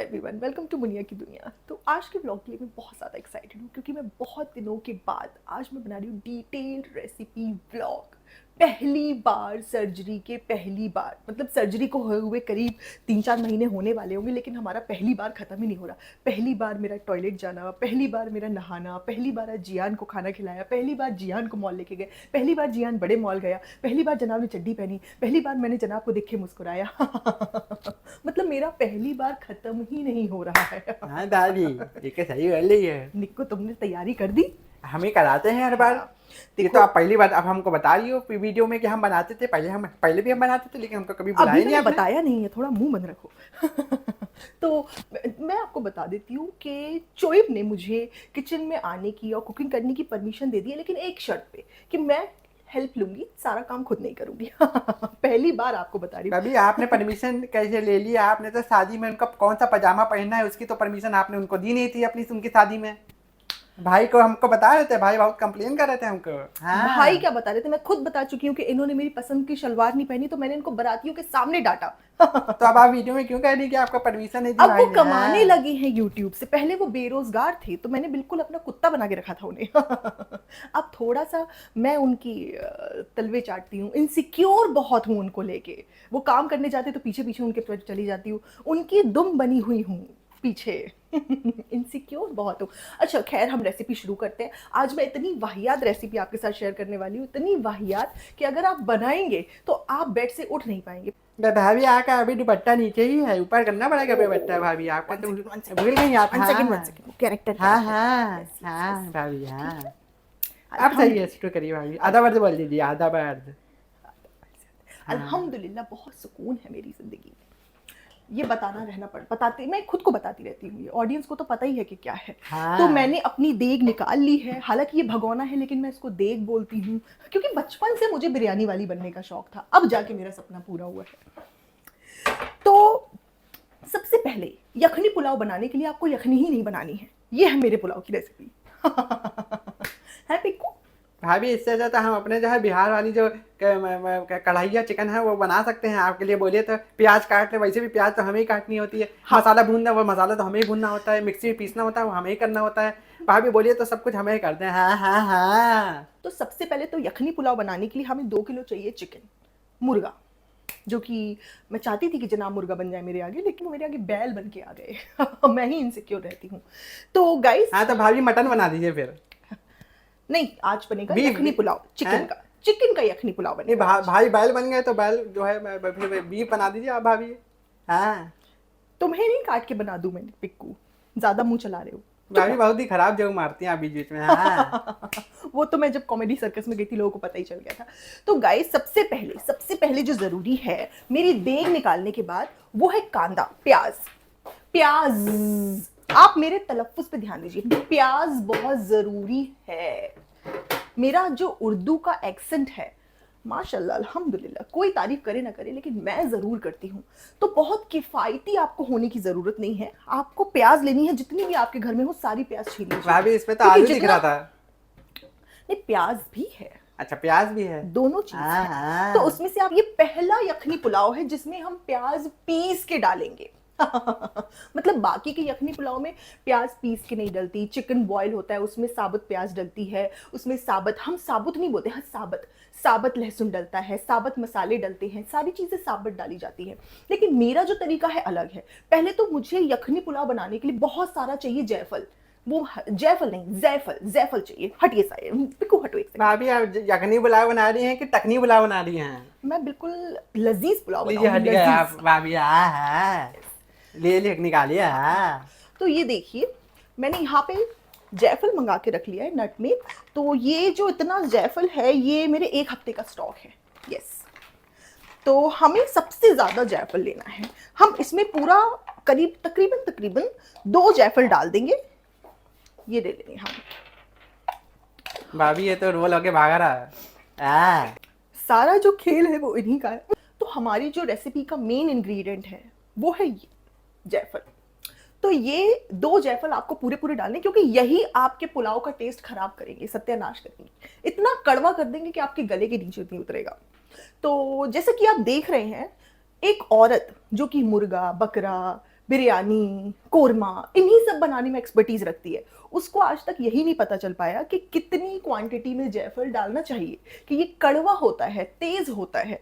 Everyone, welcome to Muniya की दुनिया। तो आज के ब्लॉग के लिए मैं बहुत ज़्यादा एक्साइटेड हूँ क्योंकि मैं बहुत दिनों के बाद आज मैं बना रही हूँ डिटेल्ड रेसिपी व्लॉग। पहली बार सर्जरी के पहली बार मतलब सर्जरी को हुए करीब 3-4 महीने होने वाले होंगे, लेकिन हमारा पहली बार ख़त्म ही नहीं हो रहा। पहली बार मेरा टॉयलेट जाना, पहली बार मेरा नहाना, पहली बार आज जियान को खाना खिलाया, पहली बार जियान को मॉल लेके गए, पहली बार जियान बड़े मॉल गया, पहली बार जनाब ने चड्डी पहनी, पहली बार मैंने जनाब को देख के मुस्कुराया। मतलब मेरा पहली बार खत्म ही नहीं हो रहा है। हाँ दादी, ये क्या सही कर ली है। निक्को, तुमने तैयारी कर दी? हम ही कराते हैं हर बार। ये तो आप पहली बार अब हमको बता रही हो वीडियो में कि हम बनाते थे, पहले भी हम बनाते थे, लेकिन हमको कभी बुलाया अभी नहीं मैंने आपने। बताया नहीं है, थोड़ा मुंह बंद रखो। तो मैं आपको बता देती हूँ कि चोइब ने मुझे किचन में आने की और कुकिंग करने की परमिशन दे दी है, लेकिन एक शर्त पे कि मैं हेल्प लूंगी, सारा काम खुद नहीं करूंगी। पहली बार आपको बता रही हूँ। कभी आपने परमिशन कैसे ले ली? आपने तो शादी में उनका कौन सा पजामा पहनना है उसकी तो परमिशन आपने उनको दी नहीं थी अपनी उनकी शादी में। भाई को हमको बता रहे थे, भाई बहुत कंप्लेन कर रहे थे हमको। हाँ। भाई क्या बता रहे थे, मैं खुद बता चुकी हूँ कि इन्होंने मेरी पसंद की शलवार नहीं पहनी तो मैंने इनको बारातियों के सामने डांटा। तो अब आप वीडियो में क्यों कह रही कि आपको परमिशन नहीं दी अब भाई वो ने? कमाने हाँ। लगे हैं यूट्यूब से, पहले वो बेरोजगार थे तो मैंने बिल्कुल अपना कुत्ता बना के रखा था उन्हें। अब थोड़ा सा मैं उनकी तलवे चाटती हूँ, इनसिक्योर बहुत हूँ उनको लेके। वो काम करने जाते तो पीछे पीछे उनके चली जाती हूँ, उनकी दुम बनी हुई हूँ पीछे। इनसिक्योर बहुत हूँ। अच्छा खैर, हम रेसिपी शुरू करते हैं। आज मैं इतनी वाहियात रेसिपी आपके साथ शेयर करने वाली हूँ, इतनी वाहियात कि अगर आप बनाएंगे तो आप बेड से उठ नहीं पाएंगे। भाभी आका अभी दुपट्टा नीचे ही है, ऊपर करना पड़ेगा दुपट्टा। भाभी आपका तो भूल गई आप। वन सेकेंड, कैरेक्टर हाँ कैरेक्टर। हाँ यस यस हाँ यस। भाभी हाँ। आप सही है, अल्हम्दुलिल्लाह। शुरू करिए भाभी। आधा वर्ड बोल दीजिए, आधा वर्ड। हाँ। अल्हम्दुलिल्लाह बहुत सुकून है मेरी जिंदगी में। ये बताना रहना बताती, मैं खुद को बताती रहती हूँ, ये ऑडियंस को तो पता ही है कि क्या है। तो हाँ। मैंने अपनी देग निकाल ली है, हालांकि ये भगोना है लेकिन मैं इसको देग बोलती हूँ क्योंकि बचपन से मुझे बिरयानी वाली बनने का शौक था, अब जाके मेरा सपना पूरा हुआ है। तो सबसे पहले यखनी पुलाव बनाने के लिए आपको यखनी ही नहीं बनानी है, ये है मेरे पुलाव की रेसिपी। है पिक्कू? भाभी इससे अच्छा तो हम अपने जो है बिहार वाली जो कढ़ाइया चिकन है वो बना सकते हैं। आपके लिए बोलिए तो प्याज काट ले, वैसे भी प्याज तो हमें ही काटनी होती है। हाँ। मसाला भूनना, वो मसाला तो हमें ही भूनना होता है। मिक्सी में पीसना होता है, वो हमें ही करना होता है। भाभी बोलिए तो सब कुछ हमें ही करते हैं। हाँ हाँ हाँ। तो सबसे पहले तो यखनी पुलाव बनाने के लिए हमें 2 किलो चाहिए चिकन, मुर्गा, जो कि मैं चाहती थी कि जनाब मुर्गा बन जाए मेरे आगे, लेकिन वो मेरे आगे बैल बन के आ गए। मैं ही इनसिक्योर रहती हूँ। तो गाइस, हाँ तो भाभी मटन बना दीजिए फिर। नहीं आज बनेगा बीफ यखनी पुलाव, चिकन का, चिकन का यखनी पुलाव नहीं बनेगा आज। भाई बैल बन गए तो बैल जो है फिर बीफ बना दीजिए आप भाभी। हाँ। तुम्हें नहीं काट के बना दूं मैं पिक्कू, ज्यादा मुंह चला रहे हो। भाभी बहुत ही खराब जोक मारती हैं आप बीच बीच में। हाँ। वो तो मैं जब कॉमेडी सर्कस में गई थी लोगों को पता ही चल गया था। तो गाइस, सबसे पहले जो जरूरी है मेरी देग निकालने के बाद, वो है कांदा, प्याज। प्याज, आप मेरे तलफ्फुज पे ध्यान दीजिए, प्याज बहुत जरूरी है। मेरा जो उर्दू का एक्सेंट है, माशाल्लाह अल्हम्दुलिल्लाह, कोई तारीफ करे ना करे लेकिन मैं जरूर करती हूँ। तो बहुत किफायती आपको होने की जरूरत नहीं है, आपको प्याज लेनी है जितनी भी आपके घर में हो, सारी प्याज छील लीजिए। भाभी इसमें तो क्योंकि आलू दिख रहा था। नहीं, प्याज भी है, अच्छा प्याज भी है। दोनों चीज है। हाँ। तो उसमें से आप, ये पहला यखनी पुलाव है जिसमें हम प्याज पीस के डालेंगे। मतलब बाकी के यखनी पुलाव में प्याज पीस के नहीं डलती, चिकन बॉयल होता है उसमें साबुत प्याज डलती है, उसमें साबुत, हम साबुत नहीं बोलते, हाँ साबुत लहसुन डलता है, साबुत मसाले डलते हैं, सारी चीजें साबुत डाली जाती है। लेकिन मेरा जो तरीका है अलग है। पहले तो मुझे यखनी पुलाव बनाने के लिए बहुत सारा चाहिए जायफल, वो जायफल नहीं, जायफल चाहिए। हटिए सारे पिक्कू, हटो एक सेकंड। भाभी आप यखनी पुलाव बना रही हैं कि टकनी पुलाव बना रही हैं? मैं बिल्कुल लजीज पुलाव लीजिए हट बनाऊंगी, गए आप लजीज। भाभी। हाँ हाँ, ले निकालिए। हाँ। तो ये देखिए, मैंने यहाँ पे जायफल मंगा के रख लिया है, नटमेग। तो ये जो इतना जायफल है ये मेरे 1 हफ्ते का स्टॉक है। यस। तो हमें सबसे ज्यादा जायफल लेना है, हम इसमें पूरा तकरीबन 2 जायफल डाल देंगे। ये ले लेंगे हम। भाभी ये तो रोल होके भागा रहा है। हाँ। सारा जो खेल है वो इन्हीं का है। तो हमारी जो रेसिपी का मेन इंग्रेडिएंट है वो है ये जायफल। तो ये 2 जायफल आपको पूरे पूरे डालने, क्योंकि यही आपके पुलाव का टेस्ट खराब करेंगे, सत्यानाश करेंगे, इतना कड़वा कर देंगे कि आपके गले के नीचे नहीं उतरेगा। तो जैसे कि आप देख रहे हैं, एक औरत जो कि मुर्गा, बकरा, बिरयानी, कोरमा, इन्हीं सब बनाने में एक्सपर्टीज रखती है। उसको आज तक यही नहीं पता चल पाया कि कितनी क्वांटिटी में जायफल डालना चाहिए, कि ये कड़वा होता है, तेज होता है।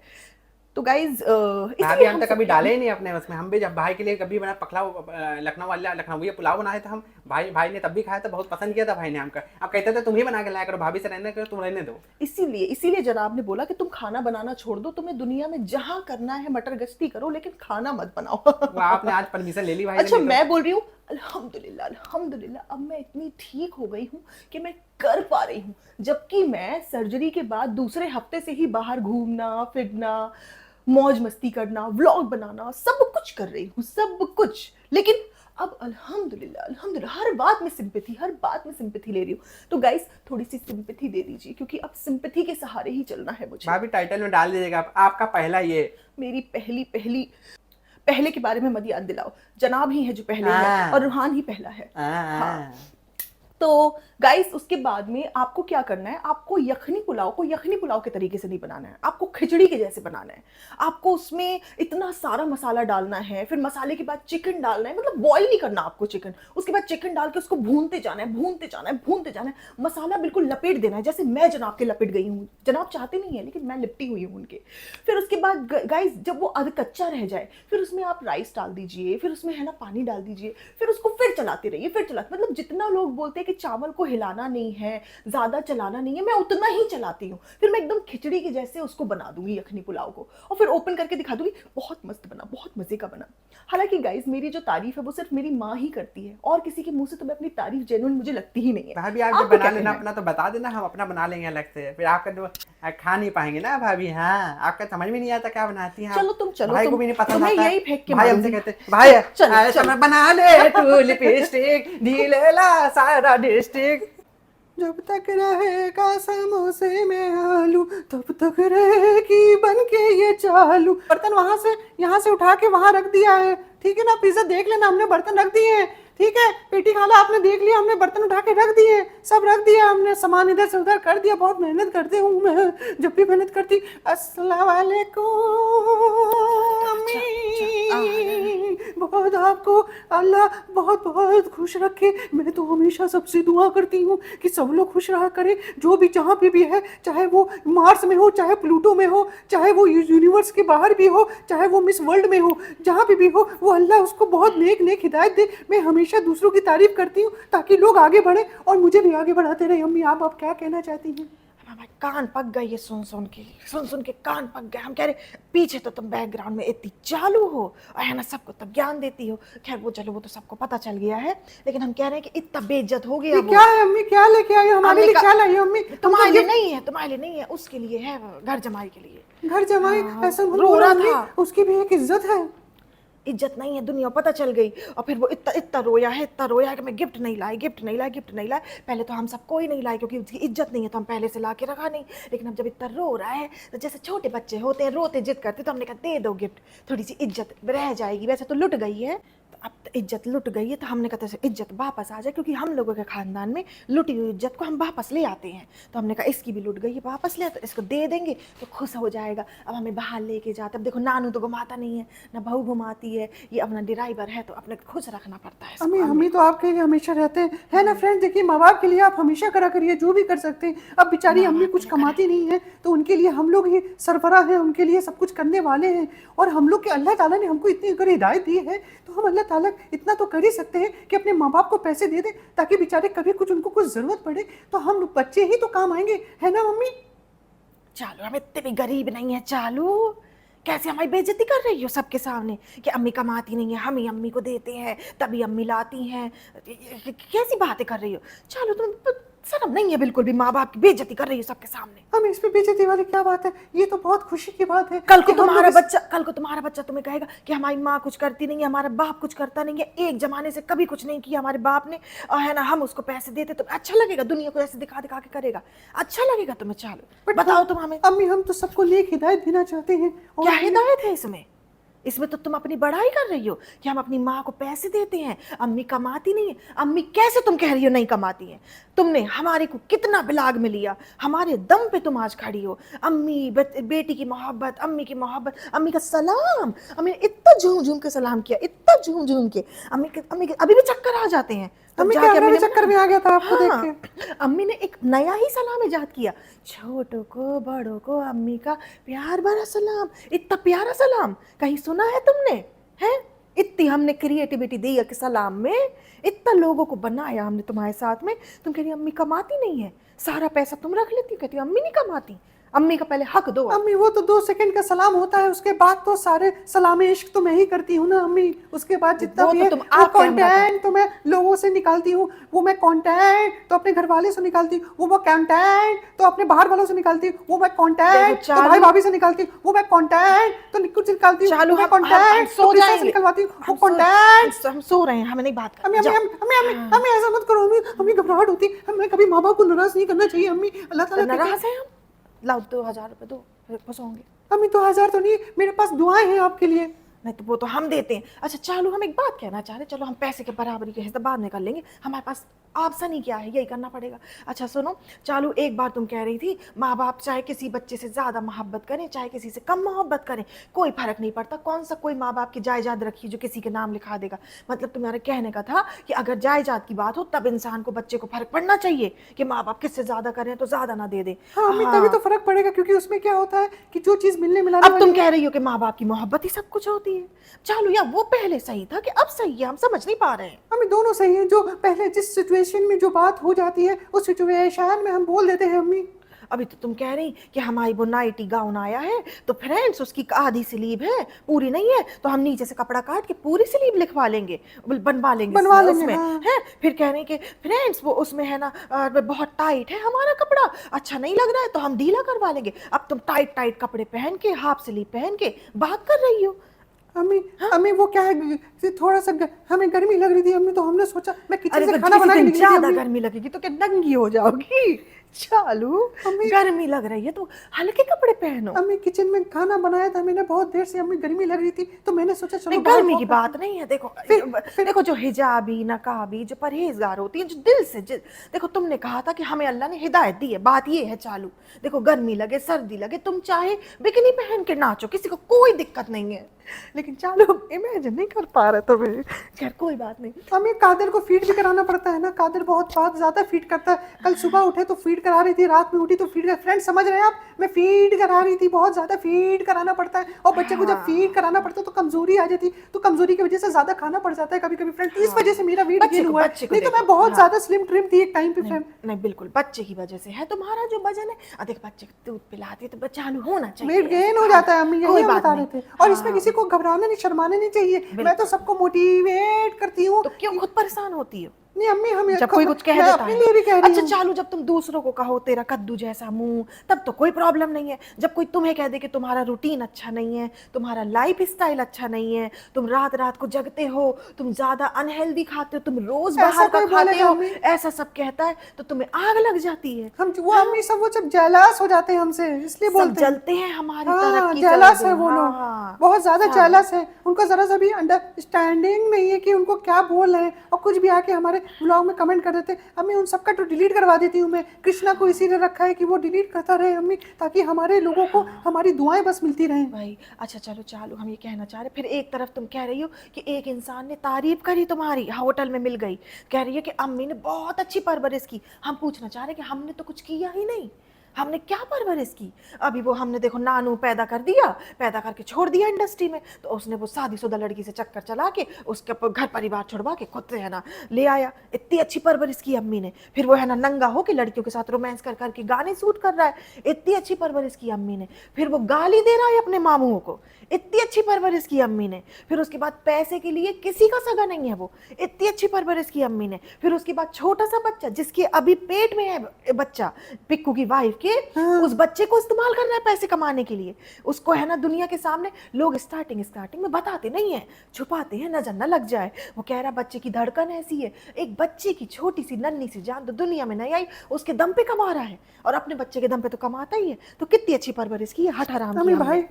तो गाइज भाभी इसीलिए हम हम तो कभी सब डाले ही नहीं अपने उसमें। हम भी जब भाई के लिए कभी बना पकलाव, लखनऊ वाला लखनऊ पुलाव बनाए थे हम, भाई ने तब भी खाया था, बहुत पसंद किया था भाई ने हमका। अब कहते थे तुम ही बना के लाया करो, भाभी से रहने करो, तुम रहने दो। इसीलिए जनाब ने बोला कि तुम खाना बनाना छोड़ दो, तुम्हें दुनिया में जहां करना है मटर गश्ती करो, लेकिन खाना मत बनाओ। वो आपने आज परमिशन ले ली भाई से, अच्छा, नहीं तो- मैं बोल रही हूँ अल्हम्दुलिल्लाह अल्हम्दुलिल्लाह, अब मैं इतनी ठीक हो गई हूँ कि मैं कर पा रही हूँ। जबकि मैं सर्जरी के बाद दूसरे हफ्ते से ही बाहर घूमना फिरना, मौज मस्ती करना, व्लॉग बनाना, सब कुछ कर रही हूँ, सब कुछ। लेकिन अब अल्हम्दुलिल्लाह अल्हम्दुलिल्लाह हर बात में सिंपैथी ले रही हूँ। तो गाइस थोड़ी सी सिंपैथी दे दीजिए, क्योंकि अब सिंपैथी के सहारे ही चलना है मुझे। भाभी टाइटल में डाल दीजिएगा आपका पहला ये। मेरी पहले के बारे में मत याद दिलाओ, जनाब ही है जो पहले है और रूहान ही पहला है। हाँ। तो गाइस उसके बाद में आपको क्या करना है, आपको यखनी पुलाव को यखनी पुलाव के तरीके से नहीं बनाना है, आपको खिचड़ी के जैसे बनाना है। आपको उसमें इतना सारा मसाला डालना है, फिर मसाले के बाद चिकन डालना है, मतलब बॉईल नहीं करना आपको चिकन, उसके बाद चिकन डाल के उसको भूनते जाना है, भूनते जाना है। मसाला बिल्कुल लपेट देना है, जैसे मैं जनाब के लपेट गई हूँ। जनाब चाहते नहीं है लेकिन मैं लिपटी हुई हूँ उनके। फिर उसके बाद गाइस जब वो अध कच्चा रह जाए, फिर उसमें आप राइस डाल दीजिए, फिर उसमें है ना पानी डाल दीजिए, फिर उसको फिर चलाते रहिए, मतलब जितना लोग बोलते हैं कि चावल को हिलाना नहीं है, ज्यादा चलाना नहीं है, मैं उतना ही चलाती हूँ। फिर मैं एकदम खिचड़ी के जैसे उसको बना दूंगी यखनी पुलाव को, और फिर ओपन करके दिखा दूंगी, बहुत मस्त बना, बहुत मजे का बना। हालांकि गाइस मेरी जो तारीफ है वो सिर्फ मेरी माँ ही करती है, और किसी के मुंह से तो मैं अपनी तारीफ जेन्युइन मुझे लगती ही नहीं है। भाभी आप जब बना लेना अपना तो बता देना, हम अपना बना लेंगे अलग से, फिर आपका जो खा नहीं पाएंगे ना भाभी। हाँ, आपका समझ में नहीं आता क्या बनाती हैं। चलो तुम चलो, भाई को भी नहीं पसंद तुम्हें आता। यही फेंक के भाई हमसे मारूंगी। कहते भाई चलो, ऐसा मैं बना ले तू लिपस्टिक ढीलेला सारा डिस्ट्रिक्ट। जब तक रहेगा समोसे में आलू तब तक रहेगी बन के ये चालू। बर्तन वहां से यहाँ से उठा के वहां रख दिया है, ठीक है ना। पिज्जा देख लेना, हमने बर्तन रख दिए हैं, ठीक है। पेटी खाला आपने देख लिया, हमने बर्तन उठा के रख दिए, सब रख दिया हमने, सामान इधर से उधर कर दिया। बहुत मेहनत करती हूँ मैं, जब भी मेहनत करती। अस्सलाम वालेकुम अम्मी, बहुत आपको अल्लाह बहुत बहुत खुश रखे। मैं तो हमेशा सबसे दुआ करती हूँ कि सब लोग खुश रहा करे, जो भी जहाँ पे भी है, चाहे वो मार्स में हो, चाहे प्लूटो में हो, चाहे वो यूनिवर्स के बाहर भी हो, चाहे वो मिस वर्ल्ड में हो, जहाँ पे भी हो, वो अल्लाह उसको बहुत नेक नेक हिदायत दे। मैं हमेशा दूसरों की तारीफ करती हूँ ताकि लोग आगे बढ़े और मुझे भी आगे बढ़ाते रहे। अम्मी आप क्या कहना चाहती हैं? हमारे कान पक गए ये सुन सुन के कान पक गए। हम कह रहे पीछे तो तुम बैकग्राउंड में इतनी चालू हो और है ना सबको तब ज्ञान देती हो। खैर वो चलो, वो तो सबको पता चल गया है, लेकिन हम कह रहे हैं कि इतना बेइज्जत हो गया। क्या है अम्मी, क्या लेके आई हमारे लिए? क्या लाई अम्मी? तुम्हारे लिए नहीं है, तुम्हारे लिए नहीं है, उसके लिए है, घर जमाई के लिए। घर जमाई? ऐसा रो रहा था, उसकी भी एक इज्जत है। इज्जत नहीं है, दुनिया पता चल गई। और फिर वो इतना रोया है कि मैं गिफ्ट नहीं लाए। पहले तो हम सब कोई नहीं लाए क्योंकि उसकी इज्जत नहीं है, तो हम पहले से ला के रखा नहीं। लेकिन अब जब इतना रो रहा है तो जैसे छोटे बच्चे होते हैं, रोते जिद करते, तो हमने कहा दे दो गिफ्ट, थोड़ी सी इज्जत रह जाएगी। वैसे तो लुट गई है, तो अब तो इज्जत लुट गई है, तो हमने कहा इज्जत वापस आ जाए, क्योंकि हम लोगों के खानदान में लुटी हुई इज्जत को हम वापस ले आते हैं। तो हमने कहा इसकी भी लुट गई है, वापस ले, तो इसको दे देंगे तो खुश हो जाएगा। अब हमें बाहर लेके जाते, अब देखो नानू तो घुमाता नहीं है, ना बहू घुमाती है, ये अपना ड्राइवर है, तो अपने खुश रखना पड़ता है। अम्मी हम ही तो आपके लिए हमेशा रहते हैं, है ना फ्रेंड। देखिए माँ बाप के लिए आप हमेशा करा करिए जो भी कर सकते हैं। अब बेचारी अम्मी कुछ कमाती नहीं है, तो उनके लिए हम लोग ही सरबरा हैं, उनके लिए सब कुछ करने वाले हैं। और हम लोग के अल्लाह ताला ने हमको इतनी अगर हिदायत दी है, तो हम अल्लाह ताला इतना तो कर ही सकते हैं कि अपने माँ बाप को पैसे दे दें, ताकि बेचारे कभी कुछ उनको कुछ जरूरत पड़े तो हम बच्चे ही तो काम आएंगे, है ना मम्मी? चालू हम इतने भी गरीब नहीं है। चालू कैसे हमारी बेइज्जती कर रही हो सबके सामने कि अम्मी कमाती नहीं है, हम ही अम्मी को देते हैं, तभी अम्मी लाती हैं। कैसी बातें कर रही हो? चालू तुम शर्म नहीं है बिल्कुल भी, माँ बाप की बेइज्जती कर रही हो सबके सामने। हम इसमें बेइज्जती वाली क्या बात है? ये तो बहुत खुशी की बात है। कल को तुम्हारा बच्चा तुम्हें कहेगा कि हमारी माँ कुछ करती नहीं है, हमारा बाप कुछ करता नहीं है, एक जमाने से कभी कुछ नहीं किया हमारे बाप ने, और है ना हम उसको पैसे देते, तो अच्छा लगेगा? दुनिया को ऐसे दिखा दिखा के करेगा, अच्छा लगेगा तुम्हें? चालू बताओ तुम हमें। अम्मी हम तो सबको नेक हिदायत देना चाहते हैं। क्या हिदायत है इसमें? इसमें तो तुम अपनी बड़ाई कर रही हो कि हम अपनी माँ को पैसे देते हैं, अम्मी कमाती नहीं है। अम्मी कैसे तुम कह रही हो नहीं कमाती हैं? तुमने हमारे को कितना बिलाग में लिया, हमारे दम पे तुम आज खड़ी हो। अम्मी बेटी की मोहब्बत, अम्मी की मोहब्बत, अम्मी का सलाम, अम्मी ने इतना झूम झूम के सलाम किया, इतना झूम झूम के। अम्मी के अभी भी चक्कर आ जाते हैं। तब अम्मी जाके कैमरे अम्मी में ने चक्कर में आ गया था आपको देख हाँ, के। अम्मी ने एक नया ही सलाम इजाद किया, छोटों को बड़ों को अम्मी का प्यार भरा सलाम। इतना प्यारा सलाम कहीं सुना है तुमने? है इतनी हमने क्रिएटिविटी दी है कि सलाम में, इतना लोगों को बनाया हमने तुम्हारे साथ में। तुम कह रही अम्मी कमाती नहीं है, सारा पैसा तुम रख लेती, कहती अम्मी नहीं कमाती। अम्मी का पहले हक दो। अम्मी वो तो 2 सेकंड का सलाम होता है, उसके बाद तो सारे सलाम इश्क तो मैं ही करती हूँ ना अम्मी। उसके बाद जितना वो भी तो है तुम वो आप कैमरा कर। कंटेंट तो मैं लोगों से निकालती हूँ, वो मैं कंटेंट तो अपने घर वाले से निकालती हूँ, वो कंटेंट तो अपने बाहर वालों से निकालती हूँ, वो मैं कंटेंट तो चालू- भाई भाभी से निकालती हूँ, वो मैं कंटेंट तो कुछ निकालती हूँ, चालू वो मैं हम कंटेंट सो तो पैसा से जाएंगे, निकलवाती हूँ, वो हम कंटेंट। हम सो रहे हैं, हमें नहीं बात अम्मी करनी। अम्मी जाओ। अम्मी अम्मी अम्मी अम्मी ऐसा मत करो अम्मी, अम्मी घबराहट होती है, हमें कभी माँ बाप को नाराज नहीं करना चाहिए अम्मी। अल्लाह तो ताला कहते हैं नाराज है हम? लाओ 2000 रुपए दो, फिर फंसोगे। अम्मी 2000 तो नहीं, मेरे पास दुआएं हैं आपके लिए। नहीं तो वो तो हम देते हैं। अच्छा चालू हम एक बात कहना चाह रहे, चलो हम पैसे के बराबरी के हिसाब बाद में कर लेंगे, हमारे पास ऑप्शन ही क्या है, यही करना पड़ेगा। अच्छा सुनो चालू, एक बार तुम कह रही थी माँ बाप चाहे किसी बच्चे से ज्यादा मोहब्बत करें चाहे किसी से कम मोहब्बत करें, कोई फर्क नहीं पड़ता। कौन सा कोई माँ बाप की जायदाद रखी जो किसी के नाम लिखा देगा? मतलब तुम्हारे कहने का था कि अगर जायदाद की बात हो तब इंसान को, बच्चे को फर्क पड़ना चाहिए कि माँ बाप किससे ज्यादा करें तो ज्यादा ना दे दे। हाँ अम्मी तभी तो फर्क पड़ेगा, क्योंकि उसमें क्या होता है कि जो चीज मिलने मिलाने अब वाली तुम है। कह रही हो कि माँ बाप की मोहब्बत ही सब कुछ होती है। चालू या वो पहले सही था कि अब सही है, हम समझ नहीं पा रहे हैं। अम्मी दोनों सही है, जो पहले जिस सिचुएशन में जो बात हो जाती है उस सिचुएशन में हम बोल देते हैं अम्मी। अभी तो तुम कह रही कि हमारी वो नाइटी गाउन आया है तो फ्रेंड्स उसकी आधी स्लीव है, पूरी नहीं है, तो हम नीचे से कपड़ा काट के पूरी स्लीव लिखवा लेंगे, बनवा लेंगे बनवा लेंगे, उसमें हाँ। है। फिर कह रहे कि फ्रेंड्स वो उसमें है ना बहुत टाइट है हमारा कपड़ा, अच्छा नहीं लग रहा है तो हम ढीला करवा लेंगे। अब तुम टाइट टाइट कपड़े पहन के, हाफ स्लीव पहन के बात कर रही हो। अम्मी अम्मी वो क्या है थोड़ा सा हमें गर्मी लग रही थी अम्मी, तो हमने सोचा मैं किचन अरे से तो खाना किसी बना के दिन निकली थी ज्यादा अम्मी। गर्मी लगेगी तो क्या नंगी हो जाओगी? चालू गर्मी लग रही है तो हल्के कपड़े पहनो। अम्मी किचन में खाना बनाया था मैंने बहुत देर से अम्मी, गर्मी लग रही थी तो मैंने सोचा चलो नहीं बाहर गर्मी वॉक की करते बात नहीं है। देखो फिर- देखो जो हिजाबी नकाबी जो परहेजगार होती है, जो दिल से देखो तुमने कहा था कि हमें अल्लाह ने हिदायत दी है, बात ये है चालू। देखो गर्मी लगे सर्दी लगे तुम चाहे बिकनी पहन के नाचो, किसी को कोई दिक्कत नहीं है, लेकिन चालू इमेजिन नहीं कर पा रहे तुम्हें। खैर कोई बात नहीं। हमें कादर को फीड भी कराना पड़ता है ना, कादर बहुत ज्यादा फीड करता है। कल सुबह उठे तो फीड करा रही थी, रात में उठी तो फीड फ्रेंड समझ रहे हैं आप, मैं फीड करा रही थी, बहुत ज्यादा फीड कराना पड़ता है। और बच्चे को जब फीड कराना पड़ता है तो कमजोरी आ जाती, तो कमजोरी की वजह से ज्यादा खाना पड़ जाता है कभी कभी फ्रेंड, इस वजह से मेरा वेट गेन हुआ है। नहीं तो मैं बहुत ज्यादा स्लिम ट्रिम थी एक टाइम पे फ्रेंड। नहीं बिल्कुल बच्चे की वजह से है तुम्हारा जो वजन है। देख बच्चे को दूध पिलाती है तो चालू होना चाहिए, वेट गेन हो जाता है अम्मी, यही कोई हम बात बता नहीं। रहे थे। और इसमें किसी को घबराना नहीं शर्माना नहीं चाहिए, मैं तो सबको मोटिवेट करती हूँ। तो क्यों खुद परेशान होती हो नहीं अम्मी हमें जब कोई कुछ कह मैं देता अपने है? लिए भी कह रही अच्छा हूँ। चालू जब तुम दूसरों को कहो तेरा कद्दू जैसा मुंह तब तो कोई प्रॉब्लम नहीं है। जब कोई तुम्हें कह दे कि तुम्हारा रूटीन अच्छा नहीं है, तुम्हारा लाइफ स्टाइल अच्छा नहीं है, तुम रात रात को जगते हो, तुम ज्यादा अनहेल्दी खाते हो, तुम रोज ऐसा बाहर का कोई खाते बोलेगा हो, अम्मी? ऐसा सब कहता है तो तुम्हें आग लग जाती है। हम वो अम्मी सब वो जब जेलस हो जाते हैं हमसे इसलिए सब बोलते हैं। जलते हैं हमारी हाँ तरक्की से। जेलस है वो लोग, हाँ, बहुत ज्यादा हाँ। जेलस है, उनको जरा सा भी अंडरस्टैंडिंग नहीं है कि उनको क्या बोल रहे हैं, और कुछ भी आके हमारे ब्लॉग में कमेंट कर देते हैं। अम्मी उन सबका तो डिलीट करवा देती हूँ मैं, कृष्णा को इसीलिए रखा है कि वो डिलीट करता रहे अम्मी, ताकि हमारे लोगों को हमारी दुआएं बस मिलती रहें। भाई अच्छा चलो चालू हम ये कहना चाह रहे, फिर एक तरफ तुम कह रही हो कि एक इंसान ने तारीफ करी तुम्हारी, होटल में मिल गई, कह रही है कि अम्मी ने बहुत अच्छी परवरिश की। हम पूछना चाह रहे कि हमने तो कुछ किया ही नहीं, हमने क्या परवरिश की? अभी वो हमने देखो नानू पैदा कर दिया, पैदा करके छोड़ दिया इंडस्ट्री में, तो उसने वो शादीशुदा लड़की से चक्कर चला के उसके घर परिवार छुड़वा के खुद से है ना ले आया। इतनी अच्छी परवरिश की अम्मी ने। फिर वो है ना नंगा हो के लड़कियों के साथ रोमांस कर करके गाने शूट कर रहा है, इतनी अच्छी परवरिश की अम्मी ने। फिर वो गाली दे रहा है अपने मामूओं को, इतनी अच्छी परवरिश की अम्मी ने। फिर उसके बाद पैसे के लिए किसी का सगा नहीं है वो, इतनी अच्छी परवरिश की अम्मी ने। फिर उसके बाद छोटा सा बच्चा जिसके अभी पेट में है बच्चा, पिक्कू की वाइफ के, उस बच्चे को इस्तेमाल कर रहा है पैसे कमाने के लिए। उसको है ना दुनिया के सामने लोग स्टार्टिंग में बताते नहीं है, छुपाते हैं नजर न लग जाए। वो कह रहा बच्चे की धड़कन ऐसी है, एक बच्चे की छोटी सी नन्ही सी जान तो दुनिया में नहीं आई, उसके दम पे कमा रहा है, और अपने बच्चे के दम पे तो कमाता ही है। तो कितनी अच्छी परवरिश की है, हट हराम की अम्मी हमने। भाई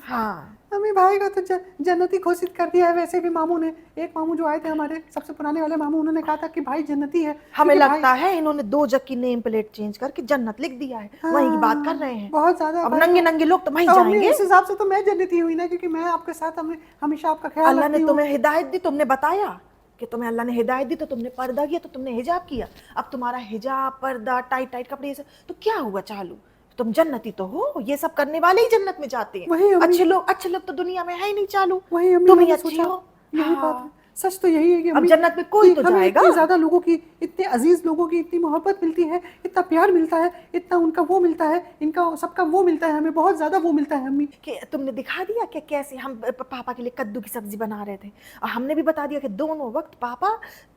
हाँ, अम्मी भाई को तो जन्नती घोषित कर दिया है। वैसे भी मामू ने, एक मामू जो आए थे हमारे सबसे पुराने वाले मामू, उन्होंने कहा था कि भाई जन्नती है। हमें क्योंकि भाई, लगता है इन्होंने 2 जग की नेम प्लेट चेंज करके जन्नत लिख दिया है, वहीं की बात कर हाँ, रहे हैं। बहुत ज्यादा अब भाई। नंगे नंगे लोग तो वहीं अब अम्मी जाएंगे। उस हिसाब से तो मैं जन्नती हुई ना, क्योंकि मैं आपके साथ हमेशा आपका ख्याल अल्लाह ने रखती हूँ। तुम्हें हिदायत दी, तुमने बताया कि तुम्हें अल्लाह ने हिदायत दी, तो तुमने पर्दा किया, तो तुमने हिजाब किया। अब तुम्हारा हिजाब, पर्दा, टाइट टाइट कपड़े, ये सब तो क्या हुआ चालू? तुम जन्नती तो हो, ये सब करने वाले ही जन्नत में जाते हैं। वही अम्मी, अच्छे लोग तो दुनिया में है ही नहीं चालू। वही अम्मी तुम ही मैंने अच्छी सोचा, हो। यही बात है। हाँ, सच तो यही है कि अब अम्मी, जन्नत में कोई कि तो हमें जाएगा। इतने ज्यादा लोगों की, इतने अजीज लोगों की इतनी मोहब्बत मिलती है, इतना प्यार मिलता है, इतना उनका वो मिलता है, इनका सबका वो मिलता है, हमें बहुत ज्यादा वो मिलता है अम्मी। कि तुमने दिखा दिया कि कैसे हम पापा के लिए कद्दू की सब्जी बना रहे थे, और हमने भी बता दिया कि दोनों वक्त पापा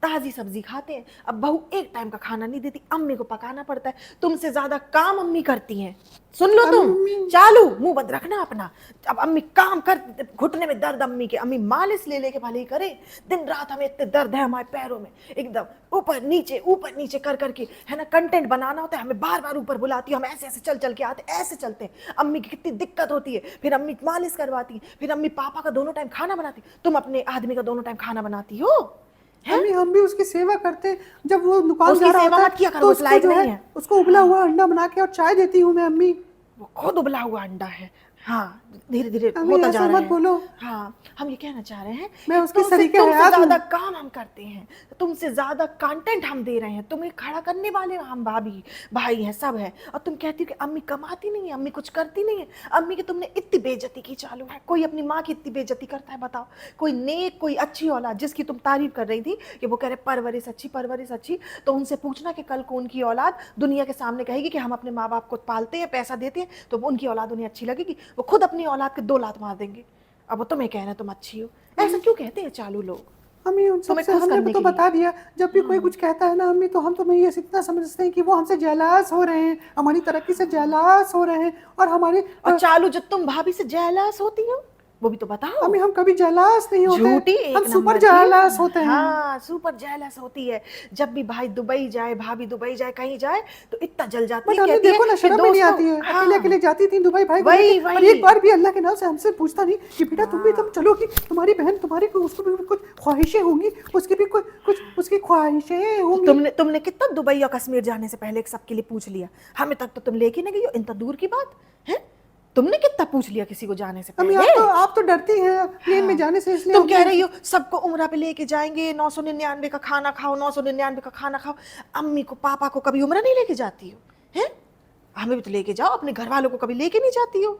ताजी सब्जी खाते हैं। अब बहू एक टाइम का खाना नहीं देती, अम्मी को पकाना पड़ता है। तुमसे ज्यादा काम अम्मी करती हैं। सुन लो तुम, अम्मी, चालू मुंह बंद रखना अपना। अब अम्मी काम कर, घुटने में दर्द अम्मी के, अम्मी मालिश ले लेके भले ही करे। दिन रात हमें इतने दर्द है हमारे पैरों में, एकदम ऊपर नीचे कर करके, है ना, कंटेंट बनाना होता है, हमें बार बार ऊपर बुलाती है, हम ऐसे ऐसे चल चल के आते, ऐसे चलते हैं। अम्मी की कितनी दिक्कत होती है, फिर अम्मी मालिश करवाती, फिर अम्मी पापा का दोनों टाइम खाना बनाती। तुम अपने आदमी का दोनों टाइम खाना बनाती हो, हैं? अम्मी हम भी उसकी सेवा करते। जब वो दुकान जा उसकी रहा सेवा होता मत किया है कर, तो वो इस उसको लायक जो नहीं है, है। उसको उबला हाँ, हुआ अंडा बना के और चाय देती हूँ मैं अम्मी। वो खुद उबला हुआ अंडा है। हाँ, धीरे धीरे अम्मी होता जा ऐसा रहा मत है। बोलो, हाँ, हम ये कहना चाह रहे हैं मैं कि उसकी तुमसे शरीके तुमसे हयात ज्यादा हूँ। काम हम करते हैं, तुमसे ज्यादा कंटेंट हम दे रहे हैं, तुम्हें खड़ा करने वाले हम भाभी भाई हैं, सब है। और तुम कहती हो कि अम्मी कमाती नहीं है, अम्मी कुछ करती नहीं है। अम्मी की तुमने इतनी बेइज्जती की चालू है। कोई अपनी माँ की इतनी बेइज्जती करता है बताओ? कोई नेक, कोई अच्छी औलाद, जिसकी तुम तारीफ कर रही थी कि वो कह रहे परवरिश अच्छी, तो उनसे पूछना कि कल को उनकी औलाद दुनिया के सामने कहेगी कि हम अपने माँ बाप को पालते हैं, पैसा देते हैं, तो उनकी औलाद उन्हें अच्छी लगेगी? वो खुद अपनी औलाद के 2 लात मार देंगे। अब वो तुम्हें कह रहे हैं तुम अच्छी हो। ऐसा क्यों कहते हैं चालू लोग? हमें उन तुम्हें सबसे खुश हमने करने तो के लिए। बता दिया, जब भी कोई कुछ कहता है ना अम्मी, तो हम तो ये इतना समझते हैं कि वो हमसे जेलस हो रहे हैं, हमारी तरक्की से जेलस हो रहे हैं। और हमारे और चालू, जो तुम भाभी से जेलस होती हो, वो भी तो बताओ। अम्मी हम कभी जेलस नहीं होते, झूठी हम एक सुपर नंबर की। जेलस होते हैं। हाँ, सुपर जेलस होती है। जब भी भाई दुबई जाए, भाभी दुबई जाए, कहीं जाए, तो इतना जल जाती बट है, अम्मी कहती है देखो ना, कि शर्म भी नहीं दोस्तों, आती है। अकेले अकेले हाँ, जाती थी दुबई भाई को लेके, वही और एक वही। बार भी अल्लाह के नाम से हमसे पूछता नहीं कि बेटा तुम हाँ, चलोगी, तुम्हारी बहन, तुम्हारी उसको भी कुछ ख्वाहिशें होंगी, उसकी भी कुछ उसकी ख्वाहिशें तो होंगी। तुमने कितना दुबई या कश्मीर जाने से पहले सबके लिए पूछ लिया? हमें तक तो तुम लेके नहीं गई हो, इतना दूर की बात है। तुमने कितना पूछ लिया किसी को जाने से अम्मी पहले? आप तो डरती हैं प्लेन में हाँ, जाने से, इसलिए तुम कह हमने रही हो सबको उम्रा पे लेके जाएंगे, 999 का खाना खाओ, 999 का खाना खाओ। अम्मी को पापा को कभी उम्रा नहीं लेके जाती हो? हैं? हमें भी तो लेके जाओ, अपने घर वालों को कभी लेके नहीं जाती हो,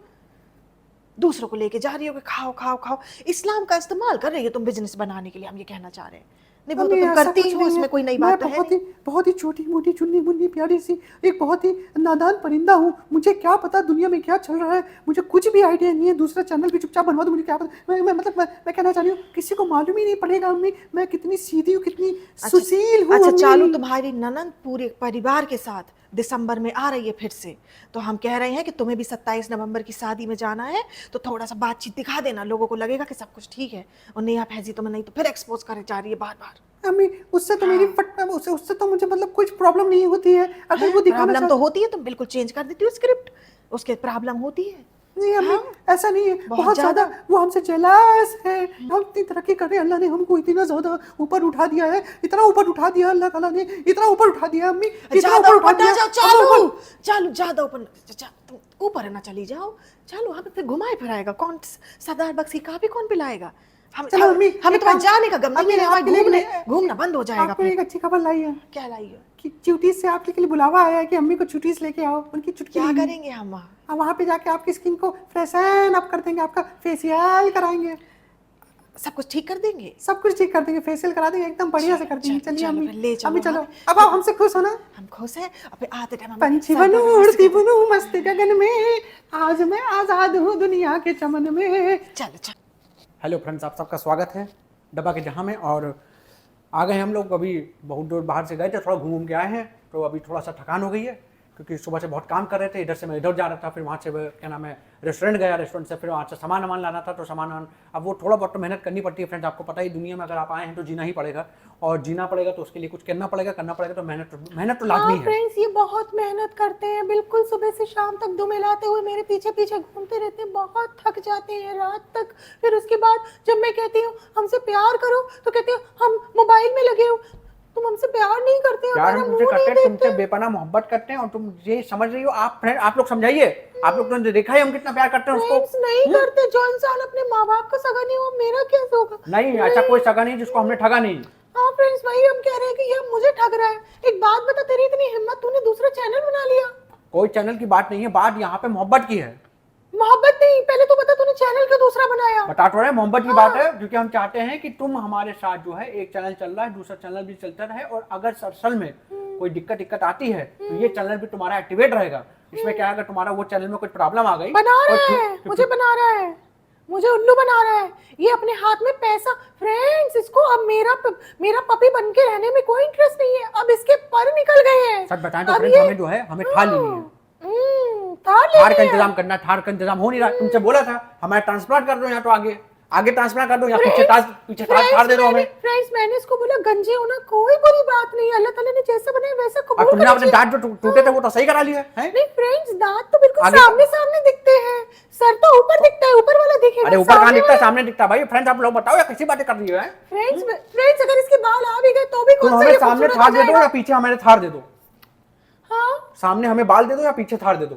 दूसरों को लेके जा रही हो कि खाओ खाओ खाओ। इस्लाम का इस्तेमाल कर रही हो तुम बिजनेस बनाने के लिए, हम ये कहना चाह रहे हैं। नहीं, वो तो अम्मी तुम ऐसा करती कुछ ही हो, नहीं है। इसमें कोई नई मैं बात तो है नहीं। बहुत ही छोटी मोटी चुन्नी मुन्नी प्यारी सी एक बहुत ही नादान परिंदा हूँ। मुझे क्या पता दुनिया में क्या चल रहा है, मुझे कुछ भी आइडिया नहीं है। दूसरा चैनल भी चुपचाप बनवा दो, मुझे क्या पता। मैं कहना चाह रही हूँ, किसी को मालूम ही नहीं पड़ेगा अम्मी मैं कितनी सीधी हूँ, कितनी अच्छा, सुशील हूँ अच्छा चालू, अम्मी। तुम्हारी ननद पूरे परिवार के साथ दिसंबर में आ रही है फिर से, तो हम कह रहे हैं कि तुम्हें भी 27 नवंबर की शादी में जाना है, तो थोड़ा सा बातचीत दिखा देना, लोगों को लगेगा कि सब कुछ ठीक है। और नेहा फैजी तुम्हें नहीं तो फिर एक्सपोज करे जा रही है बार बार। अम्मी उससे तो मेरी हाँ, उससे तो मुझे मतलब कुछ प्रॉब्लम नहीं होती है, अगर वो दिखाना प्रॉब्लम चाह। तो होती है, तुम बिल्कुल चेंज कर देती हो स्क्रिप्ट, उसके प्रॉब्लम होती है। नहीं अम्मी हाँ, ऐसा नहीं है, बहुत बहुत ज्यादा ज्यादा। वो हमसे जेलस है। हम इतनी तरक्की कर रहे हैं, अल्लाह ने हमको इतना ज्यादा ऊपर उठा दिया है, इतना ऊपर उठा दिया अल्लाह ताला ने, इतना ऊपर उठा दिया अम्मी, इतना ज्यादा ऊपर उठा ऊपर ना दिया। जाओ अब हम चालू, ऊपर, चालू ज्यादा ऊपर तुम ऊपर ना चली जाओ। चालू हमें फिर घुमाए फिराएगा कौन? सरदार बक्सी का भी कौन पिलाएगा? चलो अम्मी हमें एक तुम्हें काम, जाने का गम नहीं अम्मी है, हमारे आपके लिए घूमना बंद हो जाएगा आपको फिर। एक अच्छी खबर लाई है क्या लाई हो? कि च्यूटीज से आपके लिए बुलावा आया है कि अम्मी को च्यूटीज लेके आओ, उनकी चुटकी क्या लेनी। करेंगे हम वहाँ? अब वहाँ पे जाके आपकी स्किन को फ्रेशन अप कर देंगे, आपका फेशियल कराएंगे, सब कुछ ठीक कर देंगे। सब कुछ ठीक कर देंगे, फेशियल करा देंगे, एकदम बढ़िया से कर देंगे। चलो, चलिए चलो, अम्मी, फिर ले चलो अम्मी चलो, वहाँ अब आप हमसे खुश हो ना। हम खुश हैं। अब फिर आते टाइम पंछी बनूं उड़ती बनूं मस्त गगन में, आज मैं आजाद हूँ दुनिया के चमन में। चलो चलो। हेलो फ्रेंड्स, आप सबका स्वागत है डब्बा के जहाँ में। और आ गए हम लोग, अभी बहुत दूर बाहर से गए थे, थोड़ा घूम के आए हैं, तो अभी थोड़ा सा थकान हो गई है। क्योंकि सुबह से बहुत काम कर रहे थे, इधर से मैं इधर जा रहा था, फिर वहाँ से क्या नाम है रेस्टोरेंट गया, रेस्टोरेंट से फिर वहाँ से सामान लाना था, तो सामान अब वो थोड़ा बहुत तो मेहनत करनी पड़ती है फ्रेंड्स, आपको पता ही दुनिया में अगर आप आए हैं तो जीना ही पड़ेगा, और जीना पड़ेगा तो उसके लिए कुछ करना पड़ेगा तो मेहनत तो लाजमी है। फ्रेंड्स ये बहुत मेहनत करते हैं, बिल्कुल सुबह से शाम तक दुम हिलाते हुए मेरे पीछे पीछे घूमते रहते हैं, बहुत थक जाते हैं रात तक। फिर उसके बाद जब मैं कहती हूँ हमसे प्यार करो तो कहते हो हम मोबाइल में लगे हो, तुम हमसे प्यार नहीं करते, प्यार हमारा हम तुमसे मुंह नहीं करते हैं, तुमसे देखते। बेपनाह मोहब्बत करते हैं, और तुम ये समझ रही हो आप फ्रेंड, आप लोग समझाइए, आप लोग तो देखा है हम कितना प्यार करते हैं उसको। फ्रेंड्स नहीं करते, जो इंसान अपने माँ बाप का सगा नहीं हुआ मेरा क्या होगा। नहीं, ऐसा कोई सगा नहीं जिसको हमने ठगा नहीं। हाँ फ्रेंड्स वही हम कह रहे हैं कि ये मुझे ठग रहा है। एक बात बता, तेरी इतनी हिम्मत, तूने दूसरा चैनल बना लिया। कोई चैनल की बात नहीं है, बात यहाँ पे मोहब्बत की है। मोहब्बत नहीं, पहले तो बता तूने चैनल क्यों दूसरा बनाया। बता तो रहे मोहब्बत की बात है, क्योंकि हम चाहते हैं कि तुम हमारे साथ जो है, एक चैनल चल रहा है, दूसरा चैनल भी चलता रहे, और अगर असल में कोई दिक्कत आती है तो ये चैनल भी तुम्हारा एक्टिवेट रहेगा। इसमें क्या है, अगर तुम्हारा वो चैनल में कुछ प्रॉब्लम आ गई, बना रहा है, मुझे बना रहा है, मुझे उल्लू बना रहा है, ये अपने हाथ में पैसा। फ्रेंड्स इसको अब मेरा पपी बन के रहने में कोई इंटरेस्ट नहीं है, अब इसके पर निकल गए हैं। सच बताएं तो फ्रेंड्स हमें जो है हमें थार लेनी है, थार का इंतजाम करना, थार का इंतजाम हो नहीं रहा। तुमसे बोला था हमारे ट्रांसप्लांट कर दो, या तो आगे ट्रांसप्लांट कर दो, या पीछे थार दे दो हमें। फ्रेंड्स मैंने इसको बोला गंजे होना कोई बुरी बात नहीं, अल्लाह ताला ने जैसा बनाया वैसा कबूल और तुमने करना अपने दांत जो टूटे थे वो तो सही करा लिया है। नहीं फ्रेंड्स दांत तो बिल्कुल आगे- सामने सामने दिखते हैं, सर तो ऊपर दिखता है, ऊपर वाला दिखेगा। अरे ऊपर कहाँ दिखता है, सामने दिखता है भाई। फ्रेंड्स आप लोग बताओ, या किसी बातें कर रही है। फ्रेंड्स अगर इसके बाल आ भी गए तो भी तुम कौन सा हमें ये सामने खूबसूरत थार हो दे दो, जाएगा? या पीछे हमारे थार दे दो। हाँ सामने हमें बाल दे दो, या पीछे थार दे दो।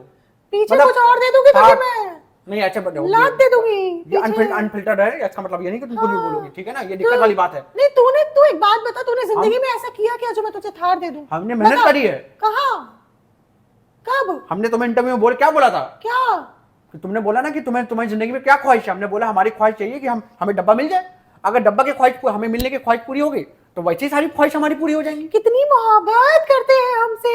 पीछे मतलब कुछ और दे दूंगी तुझे थार- मैं, नहीं ऐसे बताओ, लात दे दूंगी ये पीछे। अनफिल्टर्ड है, इसका मतलब ये नहीं कि तुम कुछ भी बोलोगी, ठीक है ना, ये दिक्कत वाली बात है। नहीं तू एक बात बता, तूने जिंदगी में ऐसा किया क्या जो मैं तुझे थार दे दूं? हमने मेहनत बता। करी है। कहाँ कब हमने तुम्हें इंटरव्यू में क्या बोला था, क्या? कि तुमने बोला ना कि तुम्हारी जिंदगी में क्या ख्वाहिश है। हमने बोला हमारी ख्वाहिश चाहिए कि हमें डब्बा मिल जाए। अगर डब्बा की ख्वाहिश हमें मिलने की ख्वाहिश पूरी होगी तो वैसे ही सारी ख्वाहिश हमारी पूरी हो जाएंगी। कितनी मोहब्बत करते हैं हमसे।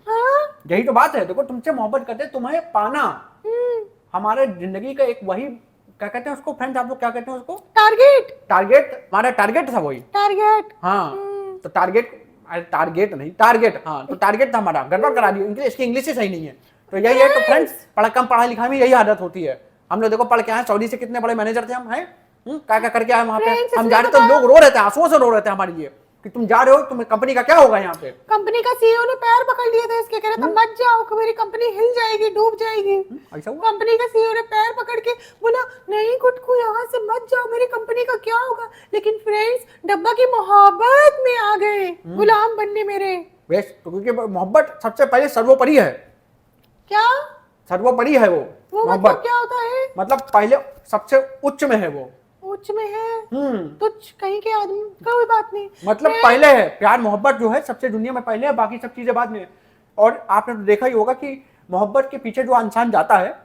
हाँ यही तो बात है, देखो तुमसे मोहब्बत करते हैं, तुम्हें पाना हम्म, हमारे जिंदगी का एक वही क्या कहते हैं उसको फ्रेंड्स, आप लोग क्या कहते हैं उसको, टारगेट हमारा टारगेट था वही। टारगेट हाँ तो टारगेट नहीं, टारगेट, हाँ तो टारगेट था हमारा, गड़बड़ करा दी, इसकी इंग्लिश ही सही नहीं है। तो यही है, तो फ्रेंड्स कम पढ़ाई लिखाई में यही आदत होती है। हम लोग देखो पढ़ के आए, सऊदी से कितने बड़े मैनेजर थे हम, हैं क्या क्या करके आए वहां पे। Friends, हम जा रहे थे, लोग रो रहे थे, आंसुओं से रो रहे थे हमारे लिए कि तुम जा रहे हो, तुम्हें कंपनी का क्या होगा यहाँ पे। कंपनी का सीईओ ने पैर पकड़ लिए थे इसके, कह रहा था मत जाओ कि मेरी कंपनी हिल जाएगी, डूब जाएगी। ऐसा हुआ। कंपनी का सीईओ ने पैर पकड़ के बोला नहीं गुटकू यहाँ से मत जाओ, मेरी कंपनी का क्या होगा। लेकिन फ्रेंड्स डब्बा की मोहब्बत में आ गए गुलाम बनने मेरे। बेस्ट, तो क्योंकि मोहब्बत सबसे पहले सर्वोपरि है। क्या सर्वोपरि है वो मतलब मोहब्बत, क्या होता है? मतलब पहले सबसे उच्च में है वो। उच्च में है तुच्छ कहीं के आदमी, कोई बात नहीं। मतलब पहले है प्यार मोहब्बत जो है सबसे दुनिया में पहले है, बाकी सब चीजें बाद में। और आपने तो देखा ही होगा कि मोहब्बत के पीछे जो इंसान जाता है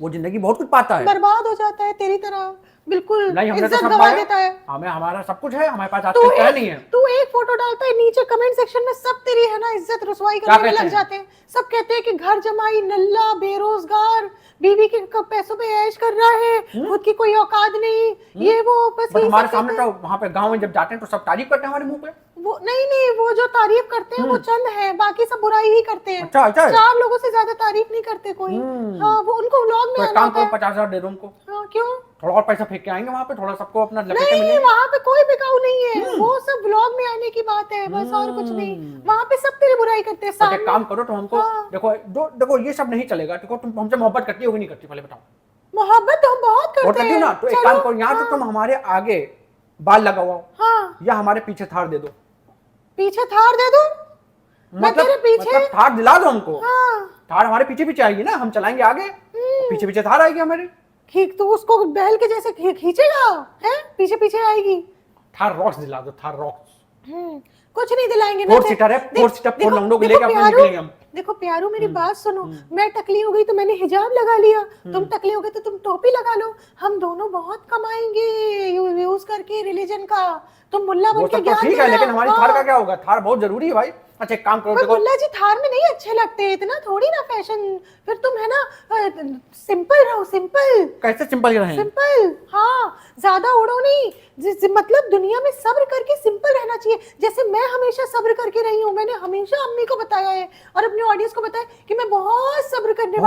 वो जिंदगी बहुत कुछ पाता है, बर्बाद हो जाता है तेरी तरह, बिल्कुल नहीं हमने तो इज्जत सब गवा पाया, देता है। हमें हमारा सब कुछ है, हमारे पास आजकल क्या नहीं है। तू एक फोटो डालता है नीचे कमेंट सेक्शन में सब तेरी है ना इज्जत रुसवाई क्या करने में कहते लग हैं? जाते हैं। सब कहते हैं कि घर जमाई नल्ला बेरोजगार, बीवी के पैसों पे ऐश कर रहा है, खुद की कोई औकात नहीं, ये वो बस बट यही हमारे सब सामने कहते तो वहां पे गांव में जब जाते हैं तो सब तारीफ करते हैं हमारे मुंह पे। हैं। वो नहीं वो जो तारीफ करते हैं वो चंद है, बाकी सब बुराई ही करते हैं। अच्छा अच्छा है। 4 लोगों से ज्यादा तारीफ नहीं करते कोई। हाँ वो उनको व्लॉग तो में एक आना काम होता करो, है। 50,000 दे दो उनको, हाँ क्यों? थोड़ा और पैसा फेंक के आएंगे वहां पे, थोड़ा सबको अपना लपेटे नहीं मिलेंगे। वहां पे कोई बिकाऊ नहीं है, वो सब व्लॉग में आने की बात है बस, और कुछ नहीं। वहां पे सब तेरी बुराई करते हैं तो एक सामने। काम करो, तो हमको हाँ। देखो ये सब नहीं चलेगा। देखो तुम हमसे मोहब्बत करती हो कि नहीं करती, पहले बताओ। मोहब्बत तो हम बहुत और करते करती हो हैं। ना, तो एक काम करो, यहाँ तो तुम हमारे आगे बाल लगाओ हाँ या हमारे पीछे थार दे दो। पीछे थार दे दो, मैं तेरे पीछे। मतलब थार दिला दो हमको। हाँ थार हमारे पीछे पीछे आएगी ना, हम चलाएंगे आगे, पीछे पीछे थार आएगी हमारे। ठीक तो उसको बैल के जैसे खींचेगा है, पीछे पीछे आएगी। थार रॉक्स दिला दो, थार रॉक्स। कुछ नहीं दिलाएंगे। 4 सीटर है, 4 सीटर 4 लौंडों को लेके अपने निकलेंगे हम। देखो प्यारू मेरी बात सुनो, मैं टकली हो गई तो मैंने हिजाब लगा लिया, तुम टकली हो गए तो तुम टोपी लगा लो, हम दोनों बहुत कमाएंगे यूज करके रिलीजन का। तुम मुल्ला वो बन के सब तो ज्ञान ठीक है, देना। लेकिन हमारी हाँ। थार का क्या होगा? थार बहुत जरूरी है भाई। अच्छा एक काम करो, पर देखो मुल्ला जी थार में नहीं अच्छे लगते, इतना थोड़ी ना फैशन। फिर तुम है ना सिंपल रहो, सिंपल कैसे सिंपल रहे? सिंपल। हाँ ज्यादा उड़ो नहीं, मतलब दुनिया में सब्र करके सिंपल रहना चाहिए। जैसे मैं हमेशा सब्र करके रही हूँ, मैंने हमेशा अम्मी को बताया है और अपने ऑडियंस को बताया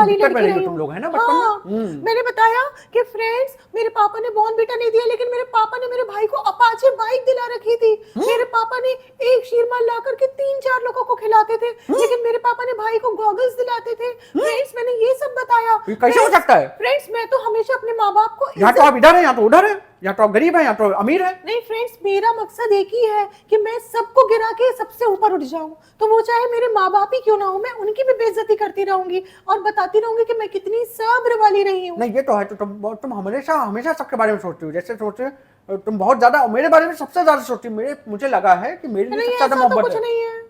वाली दिक्कत में लड़की रही हो रही तुम हूँ। लोग, है ना बचपन में? हाँ, मैंने बताया कि फ्रेंड्स मेरे पापा ने बॉर्नवीटा नहीं दिया, लेकिन मेरे पापा ने मेरे भाई को अपाचे बाइक दिला रखी थी। मेरे पापा ने एक शीरमाल ला करके 3-4 लोगों को खिलाते थे, लेकिन मेरे पापा ने भाई को गॉगल्स दिलाते थे। फ्रेंड्स मैंने ये सब बताया। ये कैसे हो सकता है? फ्रेंड्स मैं तो हमेशा अपने माँ बाप को यहाँ तो आप इधर है, यहाँ तो उधर है, यहाँ तो आप गरीब है, यहाँ तो अमीर है। नहीं फ्रेंड्स, मेरा मकसद एक ही है कि मैं सबको गिरा के सबसे ऊपर उठ जाऊं, तो वो चाहे मेरे माँ बाप ही क्यों ना हो, मैं उनकी भी बेइज्जती करती रहूंगी और बताती रहूंगी कि मैं कितनी सब्र वाली रही हूँ। नहीं ये तो है, तो तुम हमेशा हमेशा सबके बारे में सोचती हो, जैसे सोचते तुम बहुत ज्यादा मेरे बारे में सबसे ज्यादा सोचती हो। मुझे लगा है कि मेरे लिए नहीं, सबसे ज्यादा ऐसा तो मोहब्बत कुछ है। नहीं है।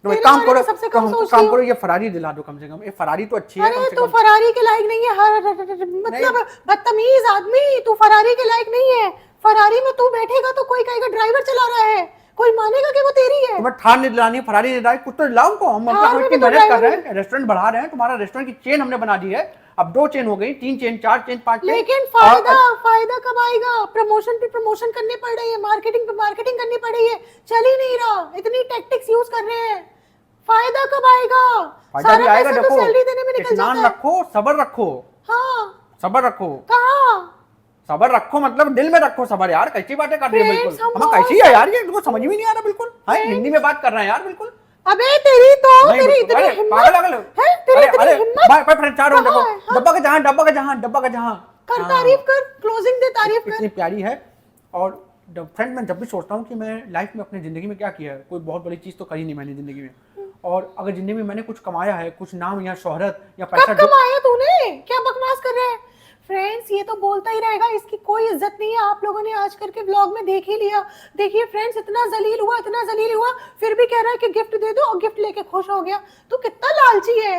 तो एक मेरे काम बारे करो, में सबसे कम तो सोचती काम हूँ। करो, ये फरारी दिला दो कम से कम। ये फरारी तो अच्छी है कम अरे से तू कम। फरारी के लायक नहीं है, मतलब बदतमीज आदमी, तू फरारी के लायक नहीं है। फरारी में तू बैठेगा तो कोई कहेगा ड्राइवर चला रहा है, कोई मानेगा कि वो तेरी है। तुम्हें थार नहीं दिलानी, फरारी नहीं दिलाई, कुछ तो दिलाओ को। हम थार हम में इतनी भी तो मेहनत कर ड्राइवर रहे हैं, रेस्टोरेंट बढ़ा रहे हैं, तुम्हारा रेस्टोरेंट की चेन हमने बना दी है। अब 2 चेन हो गई, 3 चेन, 4 चेन, 5 चेन। लेकिन फायदा कब आएगा? प्रमोशन पे प्रमोशन करनी पड़ रही है, मार्केटिंग पे मार्केटिंग करनी पड़ रही है, चल ही नहीं रहा, इतनी टैक्टिक्स यूज कर रहे हैं। फायदा कब आएगा? फायदा भी आएगा। पैसा तो देखो, सैलरी देने में निकल इत्मीनान जाता है। रखो, सब्र रखो, हाँ, सब्र रखो, कहाँ? सब्र रखो, मतलब दिल में रखो सब्र। यार कैसी बातें कर रही है Friends, बिल्कुल, हम हम कैसी बहुत है यार, ये तुमको समझ में नहीं आ रहा बिल्कुल। हाँ, हिंदी में बात कर रहे हैं यार बिल्कुल। अबे तेरी तो नहीं, तेरी बिल्कुल। इतनी अरे हिम्मत पागल पागल है, तेरी इतनी हिम्मत। भाई भाई फ्रेंड, 4 हो, देखो कहाँ है? हाँ? डब्बा का जहां, डब्बा का जहां, डब्बा का जहां। कर हाँ, तारीफ कर, क्लोजिंग दे, तारीफ इतनी कर। प्यारी है। और फ्रेंड, मैं जब भी सोचता हूँ कि मैं लाइफ में अपनी जिंदगी में क्या किया है, कोई बहुत बड़ी चीज तो करी नहीं मैंने जिंदगी में। और अगर जिंदगी में मैंने कुछ कमाया है, कुछ नाम या शोहरत या पैसा, कब कमाया तूने? क्या बकवास कर रहे हैं? फ्रेंड्स ये तो बोलता ही रहेगा, इसकी कोई इज्जत नहीं है। आप लोगों ने आज करके व्लॉग में देख ही लिया। देखिए फ्रेंड्स, इतना जलील हुआ, इतना जलील हुआ, फिर भी कह रहा है कि गिफ्ट दे दो, और गिफ्ट लेके खुश हो गया। तू कितना लालची है,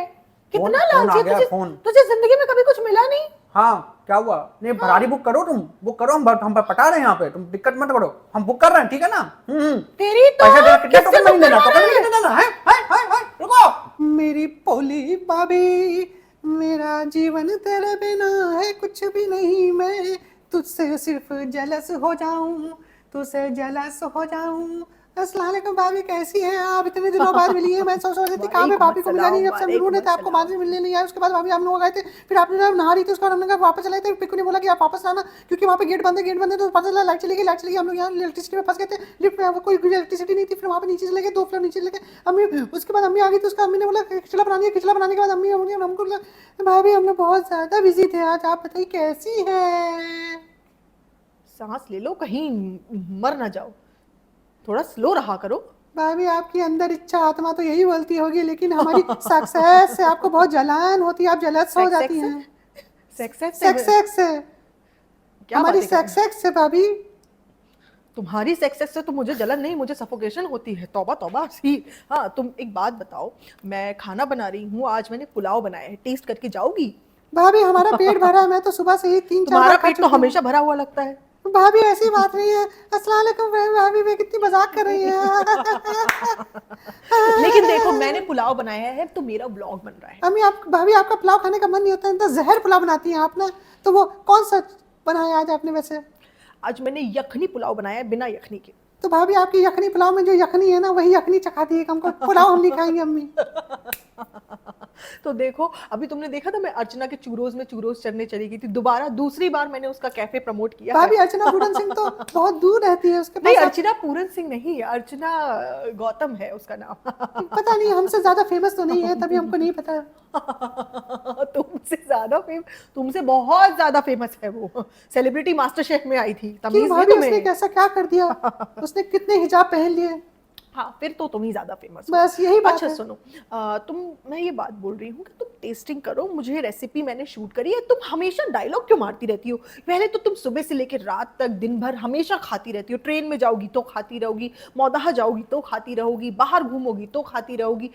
कितना फोन आ लालची गया, है। फोन। तुझे जिंदगी में कभी कुछ मिला नहीं? हाँ क्या हुआ? नहीं, फरारी बुक करो, तुम बुक करो, हम पटा रहे हैं यहाँ पे, तुम दिक्कत मत करो, हम बुक कर रहे हैं, ठीक है ना? तेरी तो पैसा देना, कितने किससे टोकन नहीं बुक देना, करवा टोकन रहे नहीं हैं? देना है, हाय रुको। मेरी पोली भाभी, मेरा जीवन तेरे बिना है कुछ भी नहीं, मैं तुझसे सिर्फ जेलस हो जाऊं, तुझसे जेलस हो जाऊं। अस्सलाम वालेकुम भाभी, कैसी हैं आप? इतने दिनों बाद मिली है। मैं सोच रही थी कहाँ पे भाभी को मिला नहीं, जब से हम ढूंढे थे आपको, बाद में मिलने नहीं आए। उसके बाद भाभी हम लोग गए थे, फिर आपने जब नहा रही थी, उसके बाद हमने कहा वापस चले थे। पिकू ने बोला कि आप वापस आना, क्योंकि वहाँ पे गेट बंद है, तो पता चला लाइट चली गई। हम लोग यहाँ इलेक्ट्रिसिटी में फंस गए थे, लिफ्ट में कोई इलेक्ट्रिसिटी नहीं थी। फिर वहाँ पे नीचे चले गए, 2 फ्लोर नीचे चले गए। अम्मी, उसके बाद अम्मी आ गई, तो उसका अम्मी ने बोला खिचड़ा बनाने के बाद अम्मी हमको बोला भाभी हम लोग बहुत ज्यादा बिजी थे आज, आप बताइए कैसी है? सांस ले लो, कहीं मर ना जाओ, थोड़ा स्लो रहा करो। भाभी आपकी अंदर इच्छा आत्मा तो यही बोलती होगी, लेकिन हमारी सक्सेस से आपको बहुत जलन होती है, आप जलस हो जाती हैं। सक्सेस से, क्या हमारी बातें कर रहे हैं? सक्सेस से भाभी। तुम्हारी सक्सेस से तो मुझे जलन नहीं, मुझे सफोकेशन होती है। तौबा तौबा सी। हाँ, तुम एक बात बताओ, मैं खाना बना रही हूँ, आज मैंने पुलाव बनाया है, टेस्ट करके जाओगी? भाभी हमारा पेट भरा है, मैं तो सुबह से ही 3-4 तुम्हारा बार खा पेट तो चुकी हूँ। हमेशा भरा हुआ लगता है। भाभी ऐसी बात नहीं है। अस्सलाम वालेकुम भाभी, मैं कितनी मजाक कर रही है। लेकिन देखो, मैंने पुलाव बनाया है तो मेरा ब्लॉग बन रहा है। अम्मी आप, भाभी आपका पुलाव खाने का मन नहीं होता है, तो जहर पुलाव बनाती हैं आप ना। तो वो कौन सा बनाया आज आपने वैसे? आज मैंने यखनी पुलाव बनाया है, बिना यखनी के। तो भाभी आपकी यखनी पुलाव में जो यखनी है ना, वही यखनी चखा दी है हमको, पुलाव हम नहीं खाएंगे अम्मी। तो देखो, अभी तुमने देखा था मैं अर्चना के चूरोज में चूरोज चढ़ने चली गई थी, दोबारा दूसरी बार मैंने उसका कैफे प्रमोट किया भाभी है। अर्चना पूरन सिंह तो बहुत दूर रहती है, उसके नहीं, पास अर्चना पूरन सिंह नहीं, अर्चना गौतम है उसका नाम। पता नहीं, हमसे ज्यादा फेमस तो नहीं है, तभी हमको नहीं पता। तुमसे बहुत ज्यादा फेमस है वो, सेलिब्रिटी मास्टर शेफ में आई थी। क्यों तमीज नहीं भाभी, उसने तुम्हें? कैसा क्या कर दिया? उसने कितने हिजाब पहन लिए? हाँ, फिर तो तुम ही ज्यादा फेमस हो। बस यही बात अच्छा है। सुनो, मैं ये बात बोल रही हूँ कि तुम टेस्टिंग करो, मुझे रेसिपी मैंने शूट करी है। तुम हमेशा डायलॉग क्यों मारती रहती हो? पहले तो तुम सुबह से लेकर रात तक दिन भर हमेशा खाती रहती हो। ट्रेन में जाओगी तो खाती रहोगी, मौदाहा जाओगी तो खाती रहोगी, बाहर घूमोगी तो खाती रहोगी,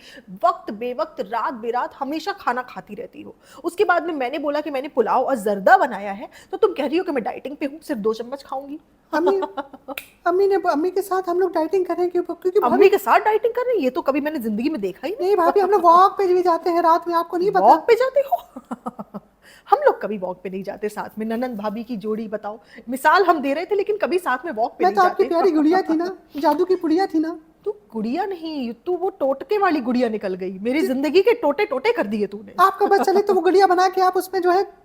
वक्त बेवक्त रात बेरात हमेशा खाना खाती रहती हो। उसके बाद में मैंने बोला कि मैंने पुलाव और जर्दा बनाया है, तो तुम कह रही हो कि मैं डाइटिंग पे हूँ, सिर्फ 2 चम्मच खाऊंगी। अम्मी के साथ हम लोग डाइटिंग कर रहे हैं, क्योंकि अम्मी के साथ डाइटिंग कर रही है? ये तो कभी मैंने जिंदगी में देखा ही नहीं भाभी, हम लोग वॉक पे भी जाते हैं रात में, आपको नहीं पता? वॉक पे जाते हो? हम लोग कभी वॉक पे नहीं जाते साथ में। ननंद भाभी की जोड़ी बताओ, मिसाल हम दे रहे थे, लेकिन कभी साथ में वॉक पे मैं नहीं तो आपकी जाते। प्यारी गुड़िया थी ना, जादू की पुड़िया थी ना। तू गुड़िया नहीं, तू वो टोटके वाली गुड़िया निकल गई, मेरी जिंदगी के टोटे टोटे कर दिए तूने। आपका बस चले तो वो गुड़िया बना के आप उसमें जो है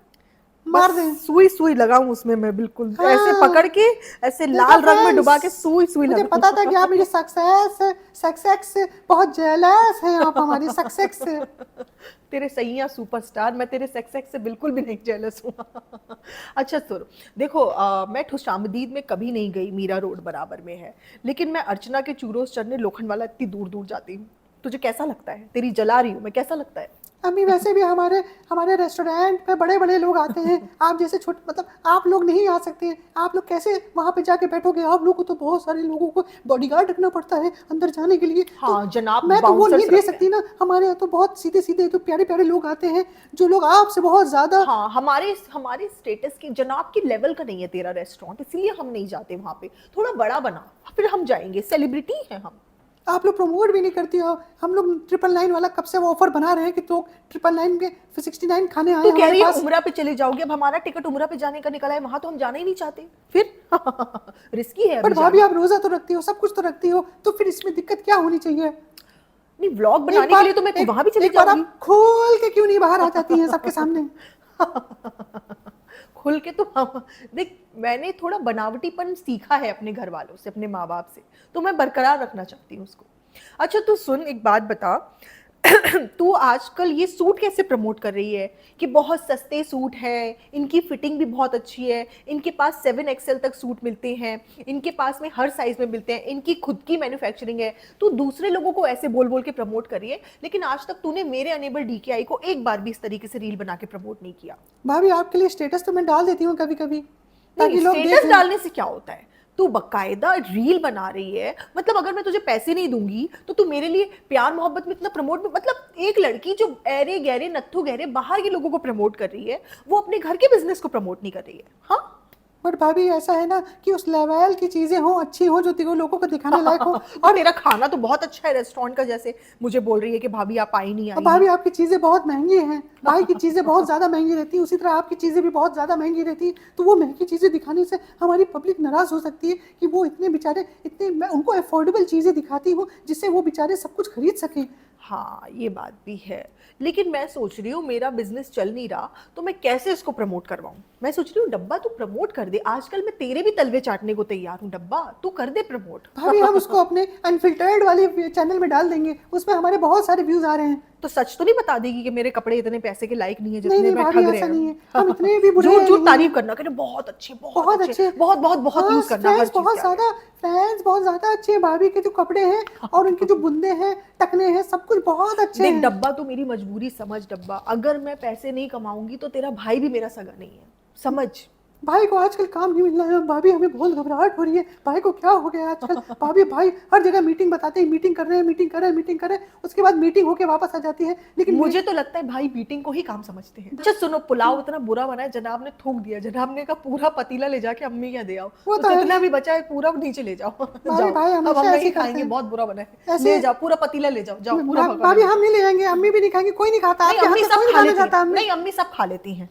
मार दें। सुई सुई लगाऊं उसमें मैं, बिल्कुल हाँ। ऐसे पकड़ के, ऐसे लाल रंग में डुबा के सुई सुई मुझे लगाऊं। पता था कि आप मेरी सक्सेस से बहुत जेलस हैं, आप हमारी सक्सेस से। तेरे सैया सुपरस्टार, मैं तेरे सेक्स से बिल्कुल भी नहीं जेलस हूँ। अच्छा सुन, देखो मैं खुशामदीद में कभी नहीं गई, मीरा रोड बराबर में है, लेकिन मैं अर्चना के चूरोस चढ़ने लोखंड वाला इतनी दूर दूर जाती हूँ। तुझे कैसा लगता है? तेरी जला रही हूँ मैं, कैसा लगता है? अम्मी वैसे भी हमारे हमारे रेस्टोरेंट पे बड़े बड़े लोग आते हैं, आप जैसे छोटे मतलब आप लोग नहीं आ सकते। आप लोग कैसे वहाँ पे जाके बैठोगे? आप लोगों को तो बहुत सारे लोगों को बॉडीगार्ड रखना पड़ता है अंदर जाने के लिए। हाँ, तो जनाब मैं तो वो bouncers नहीं दे रखते सकती हैं। ना। हमारे यहाँ तो बहुत सीधे सीधे तो प्यारे प्यारे लोग आते हैं, जो लोग आपसे बहुत ज्यादा। हाँ, हमारे हमारे स्टेटस की, जनाब की लेवल का नहीं है तेरा रेस्टोरेंट, इसीलिए हम नहीं जाते वहाँ पे। थोड़ा बड़ा बना, फिर हम जाएंगे, सेलिब्रिटी है हम। आप लोग प्रमोट भी नहीं करती हो। हम लोग 999 वाला कब से वो ऑफर बना रहे हैं कि तो 999 के 69 खाने आए तू कह हमारे रही है पास। उमरा पे चले जाओगे, अब हमारा टिकट उमरा पे जाने का निकला है, वहां तो हम जाना ही नहीं चाहते फिर। रिस्की है पर अभी भाभी जाना। आप रोजा तो रखती हो, सब कुछ तो रखती हो, तो फिर इसमें दिक्कत क्या होनी चाहिए? नहीं, व्लॉग बनाने के लिए तो मैं वहां भी चली एक बार जाऊंगी। आप खोल के क्यों नहीं बाहर आ जाती हैं सबके सामने? खुल के तो हम, देख मैंने थोड़ा बनावटीपन सीखा है अपने घर वालों से, अपने माँ बाप से, तो मैं बरकरार रखना चाहती हूँ उसको। अच्छा तू सुन, एक बात बता, तू आजकल ये सूट कैसे प्रमोट कर रही है कि बहुत सस्ते सूट हैं, इनकी फिटिंग भी बहुत अच्छी है, इनके पास 7XL तक सूट मिलते हैं, इनके पास में हर साइज में मिलते हैं, इनकी खुद की मैन्युफैक्चरिंग है। तू दूसरे लोगों को ऐसे बोल बोल के प्रमोट कर रही है, लेकिन आज तक तूने मेरे अनेबल DKI को एक बार भी इस तरीके से रील बना के प्रमोट नहीं किया। भाभी आपके लिए स्टेटस तो मैं डाल देती हूँ कभी कभी, ताकि नहीं, लोग स्टेटस देखें। डालने से क्या होता है? तू बकायदा रील बना रही है, मतलब अगर मैं तुझे पैसे नहीं दूंगी तो तू मेरे लिए प्यार मोहब्बत में इतना प्रमोट, मतलब एक लड़की जो ऐरे गहरे नत्थु गहरे बाहर के लोगों को प्रमोट कर रही है, वो अपने घर के बिजनेस को प्रमोट नहीं कर रही है। हाँ, बट भाभी ऐसा है ना कि उस लेवल की चीजें हो, अच्छी हो, जो तीनों लोगों को दिखाने लायक हो। और तेरा खाना तो बहुत अच्छा है रेस्टोरेंट का, जैसे मुझे बोल रही है कि भाभी आप आई नहीं और आई भाभी नहीं। आपकी चीजें बहुत महंगी हैं, भाई की चीजें बहुत ज्यादा महंगी रहती है, उसी तरह आपकी चीजें भी बहुत ज्यादा महंगी रहती है। तो वो महंगी चीजें दिखाने से हमारी पब्लिक नाराज हो सकती है कि वो इतने बेचारे, इतने मैं उनको अफोर्डेबल चीजें दिखाती हूँ जिससे वो बेचारे सब कुछ खरीद सकें। हाँ, ये बात भी है, लेकिन मैं सोच रही हूँ मेरा बिजनेस चल नहीं रहा तो मैं कैसे इसको प्रमोट करवाऊँ। मैं सोच रही हूँ डब्बा तू प्रमोट कर दे, आजकल मैं तेरे भी तलवे चाटने को तैयार हूँ, डब्बा तू कर दे प्रमोट। भाभी हम उसको अपने अनफिल्टर्ड वाले चैनल में डाल देंगे, उसमें हमारे बहुत सारे व्यूज आ रहे हैं। तो सच तो नहीं बता देगी कि मेरे कपड़े इतने पैसे के लायक नहीं है नहीं जितने नहीं मैं भाभी ठग रहे ऐसा नहीं है, हैं। हम इतने भी बुरे झूठ झूठ नहीं तारीफ हैं। करना कि बहुत अच्छे, बहुत अच्छे, बहुत बहुत बहुत हाँ, यूज करना हर फ्रेंड्स चीज बहुत के ज्यादा, आगे। फ्रेंड्स बहुत ज्यादा अच्छे हैं। भाभी के जो कपड़े हैं और उनके जो बुंदे हैं, टकने हैं, सब कुछ बहुत अच्छे देख हैं। डब्बा, तू मेरी मजबूरी समझ डब्बा, अगर मैं पैसे नहीं कमाऊंगी तो तेरा भाई भी मेरा सगा नहीं है, समझ। भाई को आजकल काम नहीं मिल रहा है भाभी, हमें बहुत घबराहट हो रही है। भाई को क्या हो गया आजकल? भाभी भाई हर जगह मीटिंग बताते हैं, मीटिंग कर रहे हैं, मीटिंग कर रहे हैं, मीटिंग कर रहे हैं, उसके बाद मीटिंग होके वापस आ जाती है। लेकिन मुझे तो लगता है भाई मीटिंग को ही काम समझते हैं। अच्छा सुनो, पुलाव इतना बुरा बना है, जनाब ने थूक दिया, जनाब ने कहा पूरा पतीला ले जाके अम्मी क्या दे आओ, वो तो तो है। जितना भी बचा है पूरा नीचे ले जाओ। भाभी जाओ, भाई अब हमेशा हम ऐसे नहीं ही करते खाएंगे, हैं बहुत बुरा बना है, ऐसे। ले जाओ पूरा पतीला ले जाओ, जाओ पूरा भगोना भाभी ले जाओ। हम नहीं ले आएंगे, अम्मी भी नहीं खाएंगी, कोई नहीं खाता नहीं, आपके हाथ अम्मी का, सब कोई नहीं खा खाना लेती चाहता हैं, अम्मी। नहीं अम्मी सब खा लेती हैं।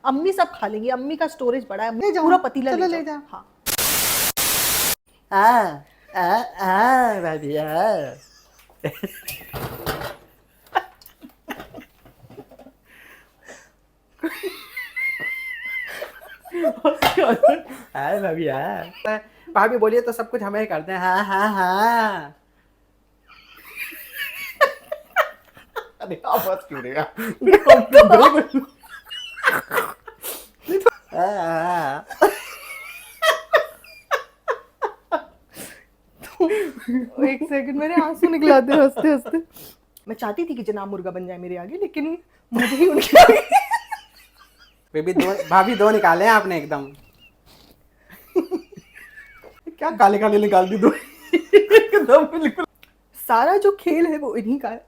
अम्मी सब खा लेंगी, अम्मी का स्टोरेज बड़ा है, ले जाओ, पूरा पतीला चलो ले ले जाओ। जाओ। हाँ, भाभी भाभी भाभी बोलिए तो सब कुछ हमें ही करते हैं। हाँ हाँ हाँ। अरे आवाज क्यों नहीं एक सेकंड, मेरे आंसू निकलाते हंसते हंसते। मैं चाहती थी कि जनाब मुर्गा बन जाए मेरे आगे, लेकिन मुझे ही उनके आगे। बेबी दो, भाभी दो निकाले हैं आपने एकदम। क्या काले काले निकाल दी दो एकदम बिल्कुल। सारा जो खेल है वो इन्हीं का है।